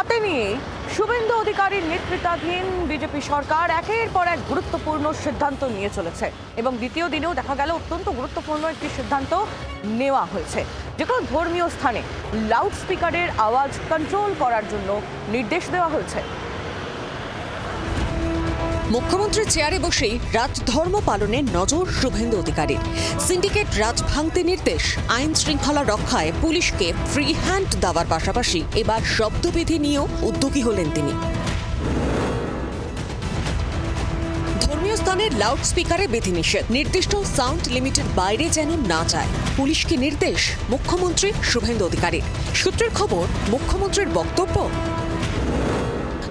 হাতে নিয়ে শুভেন্দু অধিকারীর নেতৃত্বাধীন বিজেপি সরকার একের পর এক গুরুত্বপূর্ণ সিদ্ধান্ত নিয়ে চলেছে এবং দ্বিতীয় দিনেও দেখা গেল অত্যন্ত গুরুত্বপূর্ণ একটি সিদ্ধান্ত নেওয়া হয়েছে। যে কোনো ধর্মীয় স্থানে লাউড স্পিকারের আওয়াজ কন্ট্রোল করার জন্য নির্দেশ দেওয়া হয়েছে। মুখ্যমন্ত্রীর চেয়ারে বসেই রাজ ধর্ম পালনের নজর শুভেন্দু অধিকারীর। সিন্ডিকেট রাজ ভাঙতে নির্দেশ, আইন শৃঙ্খলা রক্ষায় পুলিশকে ফ্রি হ্যান্ড দেওয়ার পাশাপাশি এবার শব্দবিধি নিয়েও উদ্যোগী হলেন তিনি। ধর্মীয় স্থানের লাউড স্পিকারে বিধিনিষেধ, নির্দিষ্ট সাউন্ড লিমিটের বাইরে যেন না যায়, পুলিশকে নির্দেশ মুখ্যমন্ত্রী শুভেন্দু অধিকারীর। সূত্রের খবর, মুখ্যমন্ত্রীর বক্তব্য,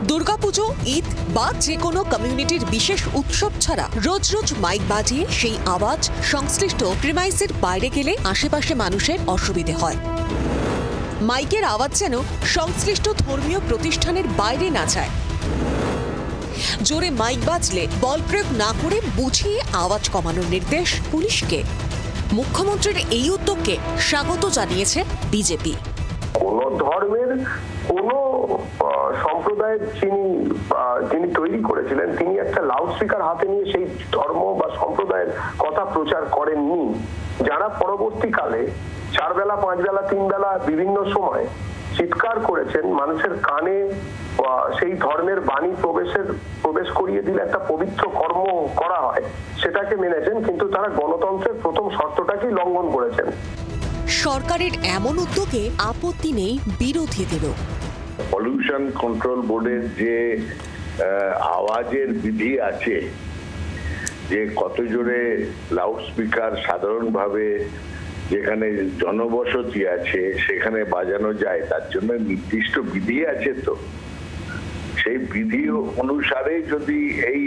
দুর্গাপুজো, ঈদ বা যে কোনো কমিউনিটির বিশেষ উৎসব ছাড়া রোজ রোজ মাইক বাজিয়ে সেই আওয়াজ সংশ্লিষ্ট প্রিমাইসের বাইরে গেলে আশেপাশে মানুষের অসুবিধে হয়। মাইকের আওয়াজ যেন সংশ্লিষ্ট ধর্মীয় প্রতিষ্ঠানের বাইরে না যায়। জোরে মাইক বাজলে বল প্রয়োগ না করে বুঝিয়ে আওয়াজ কমানোর নির্দেশ পুলিশকে। মুখ্যমন্ত্রীর এই উদ্যোগকে স্বাগত জানিয়েছে বিজেপি। কোন ধর্মের কোন সম্প্রদায়ের যিনি তৈরি করেছিলেন তিনি একটা লাউড স্পিকার হাতে নিয়ে সেই ধর্ম বা সম্প্রদায়ের কথা প্রচার করেননি। যারা পরবর্তীকালে 4 বেলা 5 বেলা 3 বেলা বিভিন্ন সময় চিৎকার করেছেন, মানুষের কানে সেই ধর্মের বাণী প্রবেশ করিয়ে দিলে একটা পবিত্র কর্ম করা হয়, সেটাকে মেনেছেন, কিন্তু তারা গণতন্ত্রের প্রথম শর্তটাকেই লঙ্ঘন করেছেন। সরকারের এমন উদ্যোগে আপত্তি নেই বিরোধীদেরও। পলিউশন কন্ট্রোল বোর্ডের যে আওয়াজের বিধি আছে, যে কত জোরে লাউড স্পিকার সাধারণভাবে যেখানে জনবসতি আছে সেখানে বাজানো যায়, তার জন্য নির্দিষ্ট বিধি আছে। তো সেই বিধি অনুসারে যদি এই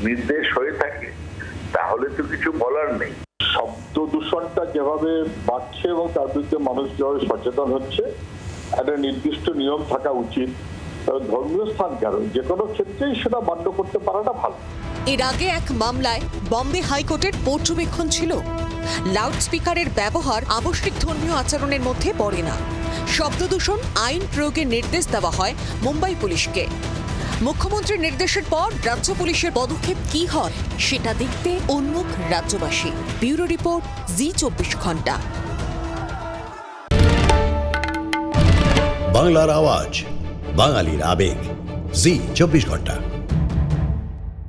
নির্দেশ হয়ে থাকে তাহলে তো কিছু বলার নেই। শব্দ দূষণটা যেভাবে বাড়ছে এবং তার বিরুদ্ধে মানুষ যেভাবে সচেতন হচ্ছে, একটা নির্দিষ্ট নিয়ম থাকা উচিত। ধর্মীয় স্থান কেন, যে কোনো ক্ষেত্রেই সেটা মান্য করতে পারাটা ভালো। এর আগে এক মামলায় বম্বে হাইকোর্টের পর্যবেক্ষণ ছিল, লাউড স্পিকারের ব্যবহার আবশ্যিক ধর্মীয় আচরণের মধ্যে পড়ে না। শব্দ দূষণ আইন প্রয়োগের নির্দেশ দেওয়া হয় মুম্বাই পুলিশকে। মুখ্যমন্ত্রীর নির্দেশের পর রাজ্য পুলিশের পদক্ষেপ কি হয় সেটা দেখতে উন্মুখ রাজ্যবাসী। ব্যুরো রিপোর্ট, জি24 ঘন্টা। বাংলার আওয়াজ, বাঙালির আবেগ, জি24 ঘন্টা।